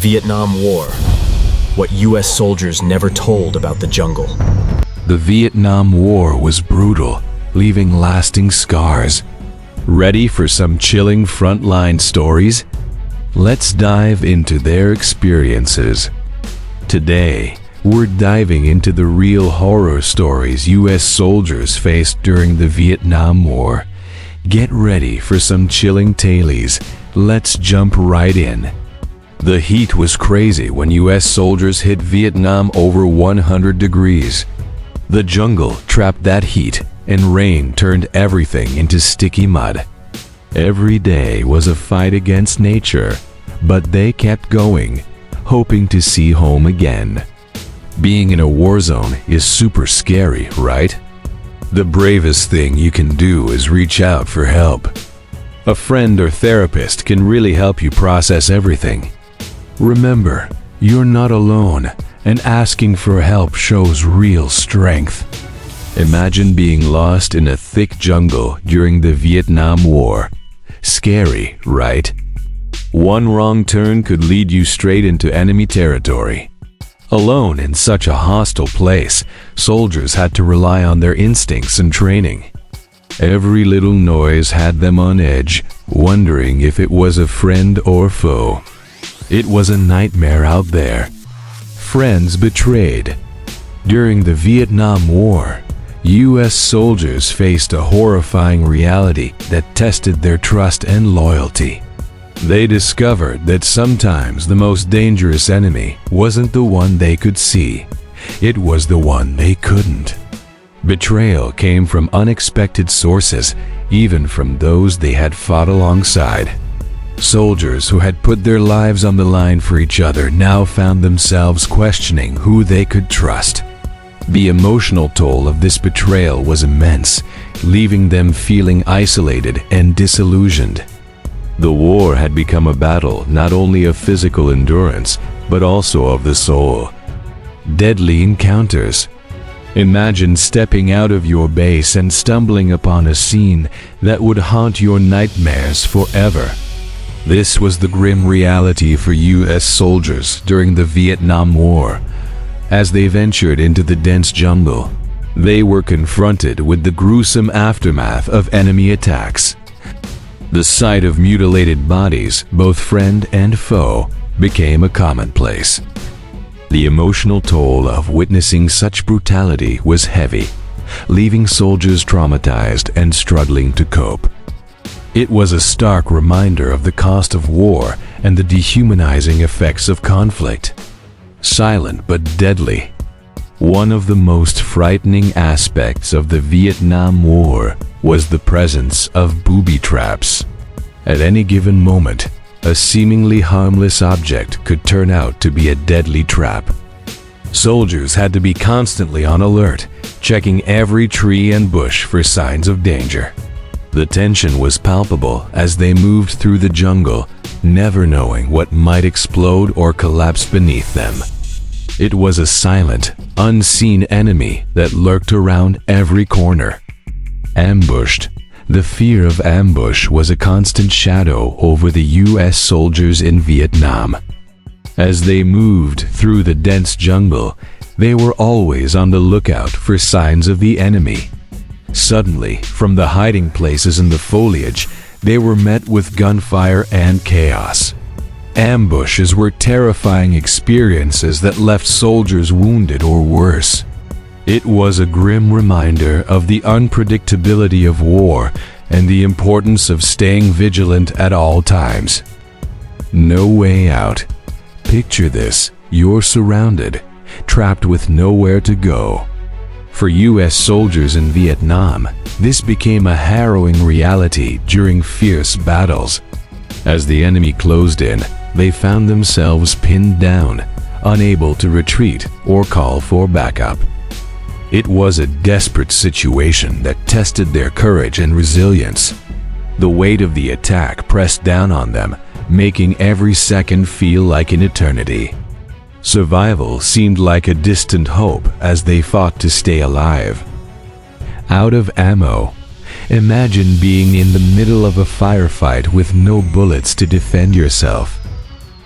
Vietnam War. What US soldiers never told about the jungle. The Vietnam War was brutal, leaving lasting scars. Ready for some chilling frontline stories? Let's dive into their experiences. Today, we're diving into the real horror stories US soldiers faced during the Vietnam War. Get ready for some chilling tales. Let's jump right in. The heat was crazy when US soldiers hit Vietnam over 100 degrees. The jungle trapped that heat, and rain turned everything into sticky mud. Every day was a fight against nature, but they kept going, hoping to see home again. Being in a war zone is super scary, right? The bravest thing you can do is reach out for help. A friend or therapist can really help you process everything. Remember, you're not alone, and asking for help shows real strength. Imagine being lost in a thick jungle during the Vietnam War. Scary, right? One wrong turn could lead you straight into enemy territory. Alone in such a hostile place, soldiers had to rely on their instincts and training. Every little noise had them on edge, wondering if it was a friend or foe. It was a nightmare out there. Friends betrayed. During the Vietnam War, US soldiers faced a horrifying reality that tested their trust and loyalty. They discovered that sometimes the most dangerous enemy wasn't the one they could see. It was the one they couldn't. Betrayal came from unexpected sources, even from those they had fought alongside. Soldiers who had put their lives on the line for each other now found themselves questioning who they could trust. The emotional toll of this betrayal was immense, leaving them feeling isolated and disillusioned. The war had become a battle not only of physical endurance, but also of the soul. Deadly encounters. Imagine stepping out of your base and stumbling upon a scene that would haunt your nightmares forever. This was the grim reality for US soldiers during the Vietnam War. As they ventured into the dense jungle, they were confronted with the gruesome aftermath of enemy attacks. The sight of mutilated bodies, both friend and foe, became a commonplace. The emotional toll of witnessing such brutality was heavy, leaving soldiers traumatized and struggling to cope. It was a stark reminder of the cost of war and the dehumanizing effects of conflict. Silent but deadly. One of the most frightening aspects of the Vietnam War was the presence of booby traps. At any given moment, a seemingly harmless object could turn out to be a deadly trap. Soldiers had to be constantly on alert, checking every tree and bush for signs of danger. The tension was palpable as they moved through the jungle, never knowing what might explode or collapse beneath them. It was a silent, unseen enemy that lurked around every corner. Ambushed. The fear of ambush was a constant shadow over the US soldiers in Vietnam. As they moved through the dense jungle, they were always on the lookout for signs of the enemy. Suddenly, from the hiding places in the foliage, they were met with gunfire and chaos. Ambushes were terrifying experiences that left soldiers wounded or worse. It was a grim reminder of the unpredictability of war and the importance of staying vigilant at all times. No way out. Picture this: you're surrounded, trapped with nowhere to go. For US soldiers in Vietnam, this became a harrowing reality during fierce battles. As the enemy closed in, they found themselves pinned down, unable to retreat or call for backup. It was a desperate situation that tested their courage and resilience. The weight of the attack pressed down on them, making every second feel like an eternity. Survival seemed like a distant hope as they fought to stay alive. Out of ammo. Imagine being in the middle of a firefight with no bullets to defend yourself.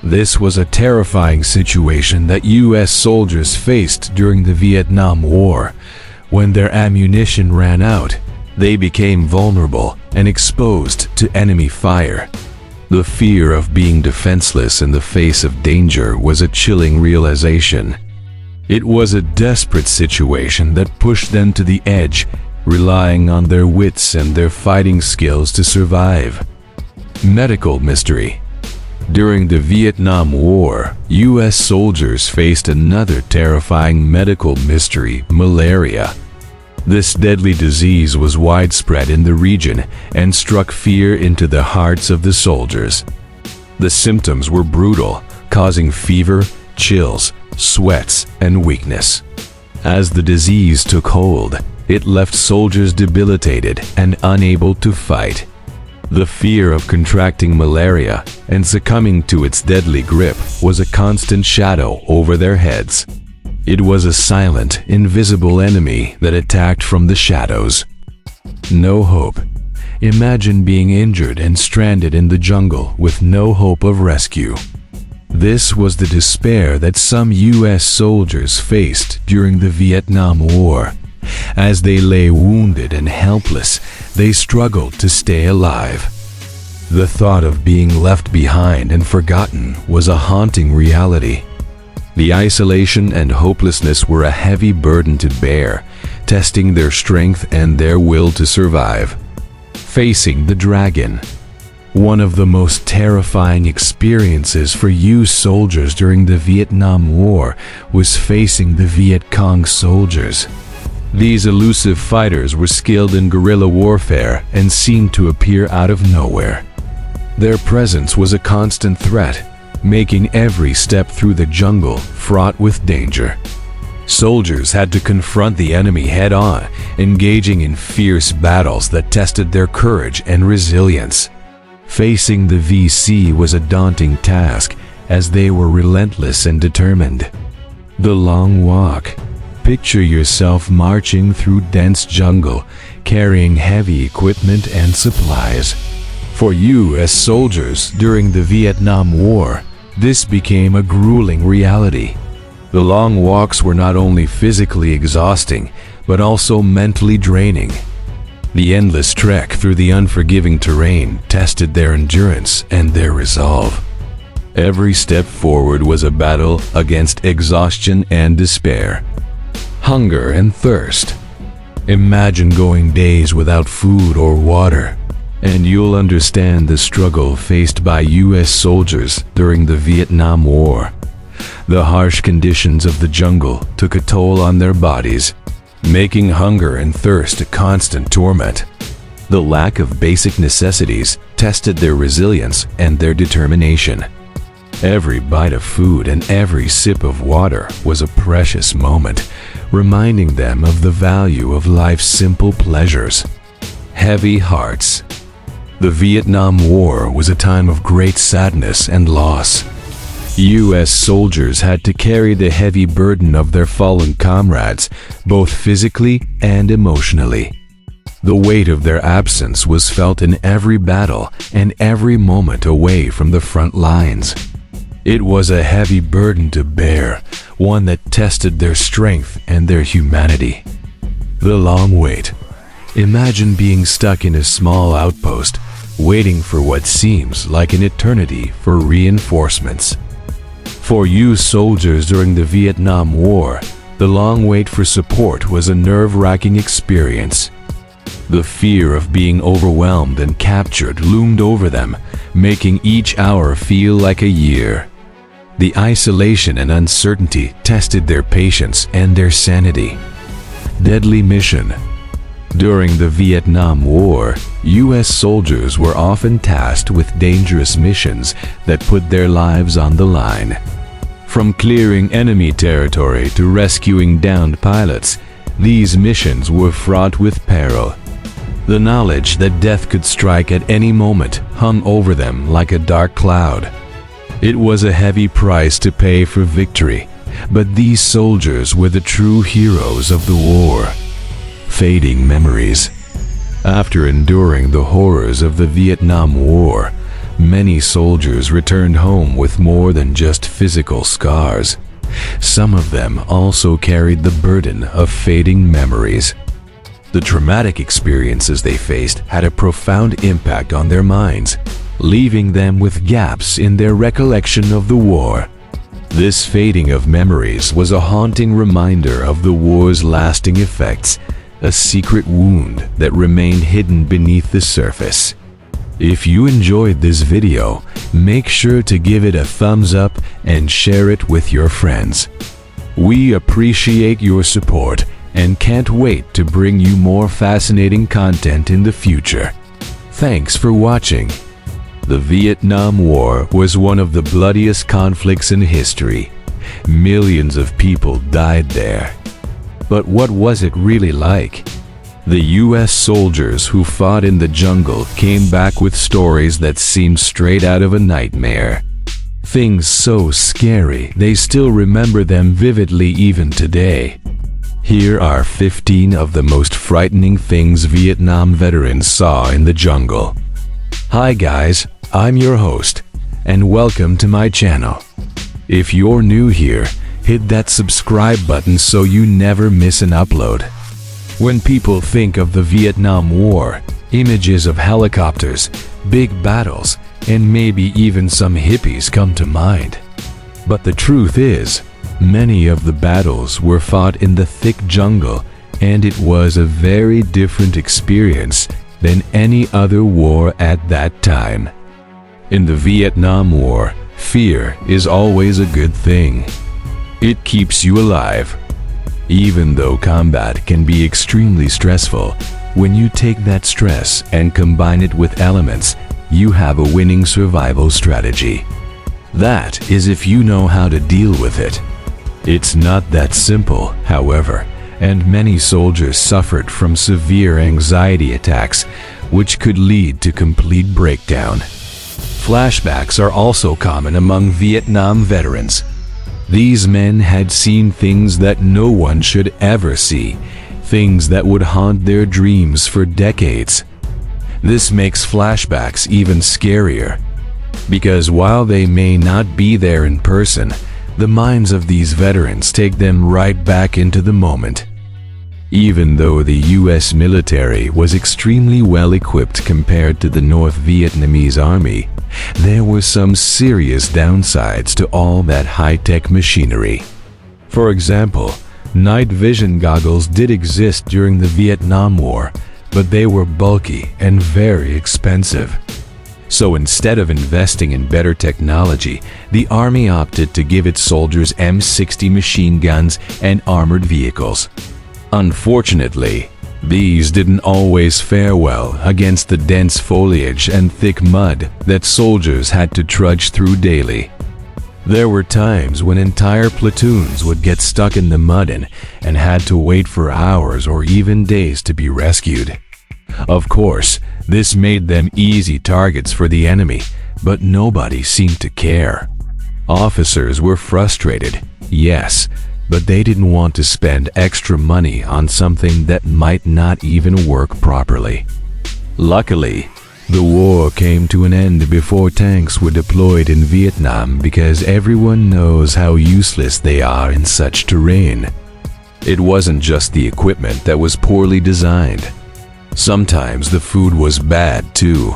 This was a terrifying situation that U.S. soldiers faced during the Vietnam War. When their ammunition ran out, they became vulnerable and exposed to enemy fire. The fear of being defenseless in the face of danger was a chilling realization. It was a desperate situation that pushed them to the edge, relying on their wits and their fighting skills to survive. Medical mystery. During the Vietnam War, U.S. soldiers faced another terrifying medical mystery: malaria. This deadly disease was widespread in the region and struck fear into the hearts of the soldiers. The symptoms were brutal, causing fever, chills, sweats, and weakness. As the disease took hold, it left soldiers debilitated and unable to fight. The fear of contracting malaria and succumbing to its deadly grip was a constant shadow over their heads. It was a silent, invisible enemy that attacked from the shadows. No hope. Imagine being injured and stranded in the jungle with no hope of rescue. This was the despair that some U.S. soldiers faced during the Vietnam War. As they lay wounded and helpless, they struggled to stay alive. The thought of being left behind and forgotten was a haunting reality. The isolation and hopelessness were a heavy burden to bear, testing their strength and their will to survive. Facing the dragon. One of the most terrifying experiences for U.S. soldiers during the Vietnam War was facing the Viet Cong soldiers. These elusive fighters were skilled in guerrilla warfare and seemed to appear out of nowhere. Their presence was a constant threat, making every step through the jungle fraught with danger. Soldiers had to confront the enemy head-on, engaging in fierce battles that tested their courage and resilience. Facing the VC was a daunting task, as they were relentless and determined. The long walk. Picture yourself marching through dense jungle, carrying heavy equipment and supplies. For U.S. soldiers during the Vietnam War, this became a grueling reality. The long walks were not only physically exhausting, but also mentally draining. The endless trek through the unforgiving terrain tested their endurance and their resolve. Every step forward was a battle against exhaustion and despair. Hunger and thirst. Imagine going days without food or water, and you'll understand the struggle faced by U.S. soldiers during the Vietnam War. The harsh conditions of the jungle took a toll on their bodies, making hunger and thirst a constant torment. The lack of basic necessities tested their resilience and their determination. Every bite of food and every sip of water was a precious moment, reminding them of the value of life's simple pleasures. Heavy hearts. The Vietnam War was a time of great sadness and loss. U.S. soldiers had to carry the heavy burden of their fallen comrades, both physically and emotionally. The weight of their absence was felt in every battle and every moment away from the front lines. It was a heavy burden to bear, one that tested their strength and their humanity. The long wait. Imagine being stuck in a small outpost, waiting for what seems like an eternity for reinforcements. For U.S. soldiers during the Vietnam War, the long wait for support was a nerve-wracking experience. The fear of being overwhelmed and captured loomed over them, making each hour feel like a year. The isolation and uncertainty tested their patience and their sanity. Deadly mission. During the Vietnam War, U.S. soldiers were often tasked with dangerous missions that put their lives on the line. From clearing enemy territory to rescuing downed pilots, these missions were fraught with peril. The knowledge that death could strike at any moment hung over them like a dark cloud. It was a heavy price to pay for victory, but these soldiers were the true heroes of the war. Fading memories. After enduring the horrors of the Vietnam War, Many soldiers returned home with more than just physical scars. Some of them also carried the burden of fading memories. The traumatic experiences they faced had a profound impact on their minds, leaving them with gaps in their recollection of the war. This fading of memories was a haunting reminder of the war's lasting effects, a secret wound that remained hidden beneath the surface. If you enjoyed this video, make sure to give it a thumbs up and share it with your friends. We appreciate your support and can't wait to bring you more fascinating content in the future. Thanks for watching. The Vietnam War was one of the bloodiest conflicts in history. Millions of people died there. But what was it really like? The US soldiers who fought in the jungle came back with stories that seemed straight out of a nightmare. Things so scary, they still remember them vividly even today. Here are 15 of the most frightening things Vietnam veterans saw in the jungle. Hi guys, I'm your host, and welcome to my channel. If you're new here, hit that subscribe button so you never miss an upload. When people think of the Vietnam War, images of helicopters, big battles, and maybe even some hippies come to mind. But the truth is, many of the battles were fought in the thick jungle, and it was a very different experience than any other war at that time. In the Vietnam War, fear is always a good thing. It keeps you alive. Even though combat can be extremely stressful, when you take that stress and combine it with elements, you have a winning survival strategy. That is if you know how to deal with it. It's not that simple, however, and many soldiers suffered from severe anxiety attacks, which could lead to complete breakdown. Flashbacks are also common among Vietnam veterans. These men had seen things that no one should ever see, things that would haunt their dreams for decades. This makes flashbacks even scarier, because while they may not be there in person, the minds of these veterans take them right back into the moment. Even though the US military was extremely well equipped compared to the North Vietnamese army, there were some serious downsides to all that high-tech machinery. For example, night vision goggles did exist during the Vietnam War, but they were bulky and very expensive. So instead of investing in better technology, the army opted to give its soldiers M60 machine guns and armored vehicles. Unfortunately, these didn't always fare well against the dense foliage and thick mud that soldiers had to trudge through daily. There were times when entire platoons would get stuck in the mud and had to wait for hours or even days to be rescued. Of course, this made them easy targets for the enemy, but nobody seemed to care. Officers were frustrated, yes, but they didn't want to spend extra money on something that might not even work properly. Luckily, the war came to an end before tanks were deployed in Vietnam because everyone knows how useless they are in such terrain. It wasn't just the equipment that was poorly designed. Sometimes the food was bad too.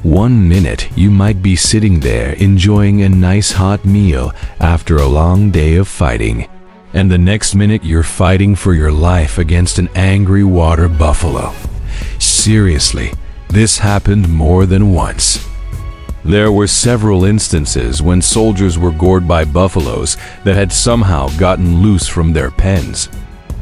One minute you might be sitting there enjoying a nice hot meal after a long day of fighting, and the next minute you're fighting for your life against an angry water buffalo. Seriously, this happened more than once. There were several instances when soldiers were gored by buffaloes that had somehow gotten loose from their pens.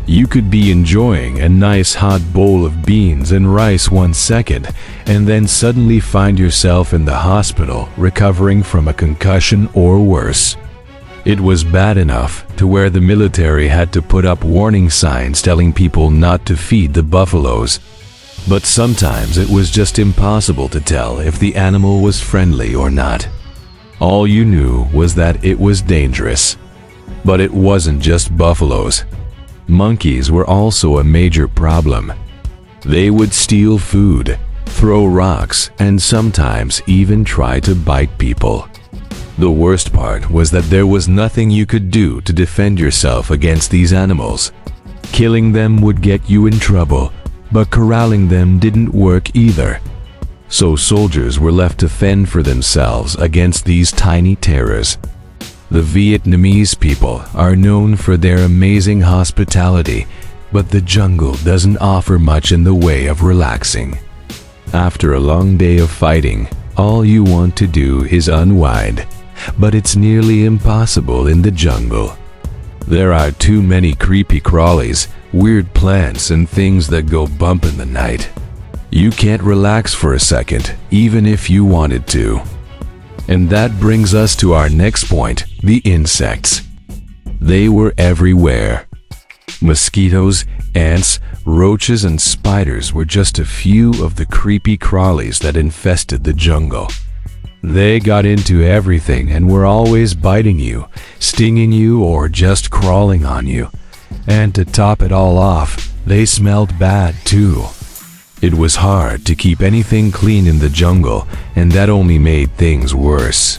You could be enjoying a nice hot bowl of beans and rice 1 second, and then suddenly find yourself in the hospital recovering from a concussion or worse. It was bad enough to where the military had to put up warning signs telling people not to feed the buffaloes. But sometimes it was just impossible to tell if the animal was friendly or not. All you knew was that it was dangerous. But it wasn't just buffaloes. Monkeys were also a major problem. They would steal food, throw rocks, and sometimes even try to bite people. The worst part was that there was nothing you could do to defend yourself against these animals. Killing them would get you in trouble, but corralling them didn't work either. So soldiers were left to fend for themselves against these tiny terrors. The Vietnamese people are known for their amazing hospitality, but the jungle doesn't offer much in the way of relaxing. After a long day of fighting, all you want to do is unwind, but it's nearly impossible in the jungle. There are too many creepy crawlies, weird plants, and things that go bump in the night. You can't relax for a second, even if you wanted to. And that brings us to our next point, the insects. They were everywhere. Mosquitoes, ants, roaches, and spiders were just a few of the creepy crawlies that infested the jungle. They got into everything and were always biting you, stinging you, or just crawling on you. And to top it all off, they smelled bad too. It was hard to keep anything clean in the jungle, and that only made things worse.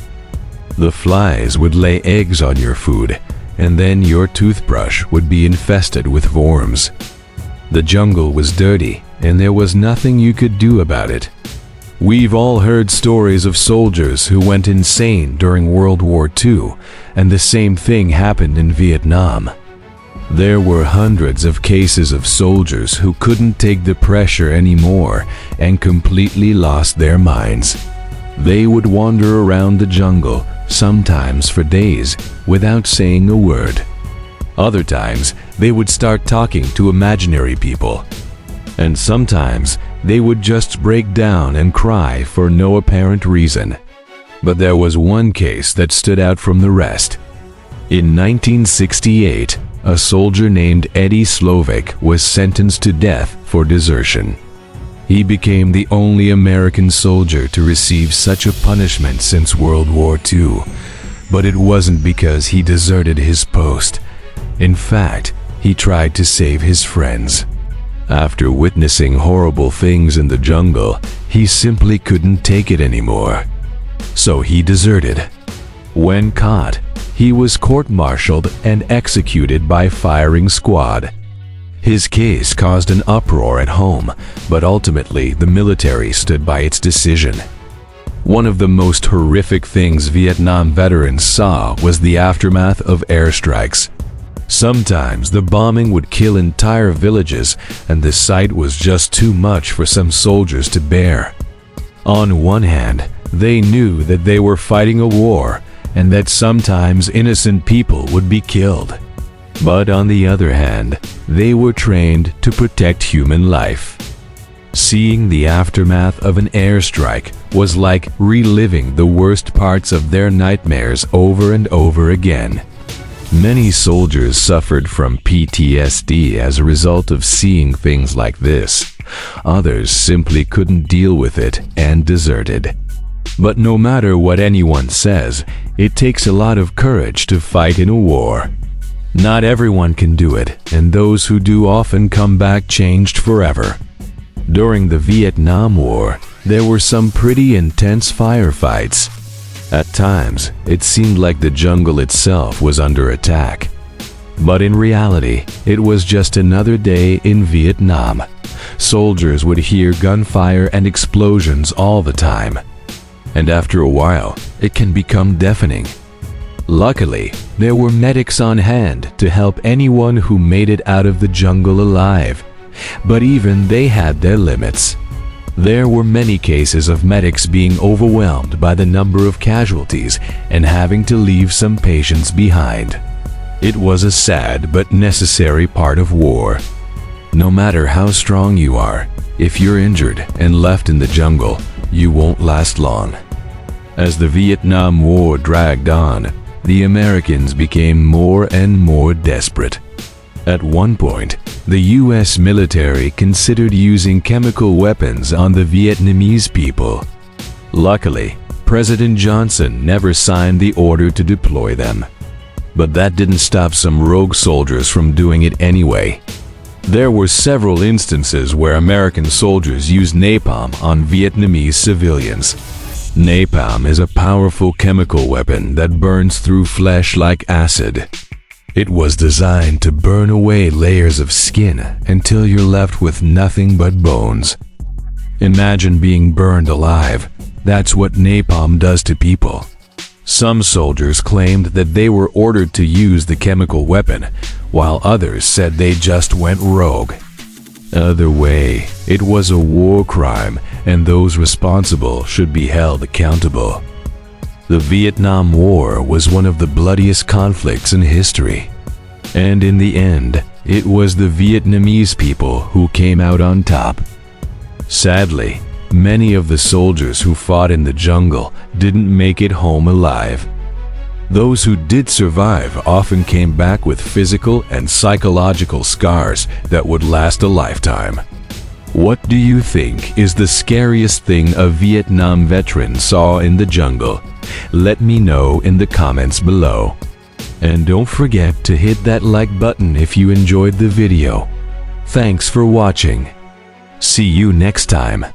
The flies would lay eggs on your food, and then your toothbrush would be infested with worms. The jungle was dirty, and there was nothing you could do about it. We've all heard stories of soldiers who went insane during World War II, and the same thing happened in Vietnam. There were hundreds of cases of soldiers who couldn't take the pressure anymore and completely lost their minds. They would wander around the jungle, sometimes for days, without saying a word. Other times, they would start talking to imaginary people. And sometimes, they would just break down and cry for no apparent reason. But there was one case that stood out from the rest. In 1968, a soldier named Eddie Slovik was sentenced to death for desertion. He became the only American soldier to receive such a punishment since World War II. But it wasn't because he deserted his post. In fact, he tried to save his friends. After witnessing horrible things in the jungle, he simply couldn't take it anymore. So he deserted. When caught, he was court-martialed and executed by firing squad. His case caused an uproar at home, but ultimately the military stood by its decision. One of the most horrific things Vietnam veterans saw was the aftermath of airstrikes. Sometimes the bombing would kill entire villages, and the sight was just too much for some soldiers to bear. On one hand, they knew that they were fighting a war, and that sometimes innocent people would be killed. But on the other hand, they were trained to protect human life. Seeing the aftermath of an airstrike was like reliving the worst parts of their nightmares over and over again. Many soldiers suffered from PTSD as a result of seeing things like this. Others simply couldn't deal with it and deserted. But no matter what anyone says, it takes a lot of courage to fight in a war. Not everyone can do it, and those who do often come back changed forever. During the Vietnam War, there were some pretty intense firefights. At times, it seemed like the jungle itself was under attack. But in reality, it was just another day in Vietnam. Soldiers would hear gunfire and explosions all the time. And after a while, it can become deafening. Luckily, there were medics on hand to help anyone who made it out of the jungle alive. But even they had their limits. There were many cases of medics being overwhelmed by the number of casualties and having to leave some patients behind. It was a sad but necessary part of war. No matter how strong you are, if you're injured and left in the jungle, you won't last long. As the Vietnam War dragged on, the Americans became more and more desperate. At one point, the US military considered using chemical weapons on the Vietnamese people. Luckily, President Johnson never signed the order to deploy them. But that didn't stop some rogue soldiers from doing it anyway. There were several instances where American soldiers used napalm on Vietnamese civilians. Napalm is a powerful chemical weapon that burns through flesh like acid. It was designed to burn away layers of skin until you're left with nothing but bones. Imagine being burned alive. That's what napalm does to people. Some soldiers claimed that they were ordered to use the chemical weapon, while others said they just went rogue. Either way, it was a war crime, and those responsible should be held accountable. The Vietnam War was one of the bloodiest conflicts in history. And in the end, it was the Vietnamese people who came out on top. Sadly, many of the soldiers who fought in the jungle didn't make it home alive. Those who did survive often came back with physical and psychological scars that would last a lifetime. What do you think is the scariest thing a Vietnam veteran saw in the jungle? Let me know in the comments below. And don't forget to hit that like button if you enjoyed the video. Thanks for watching. See you next time.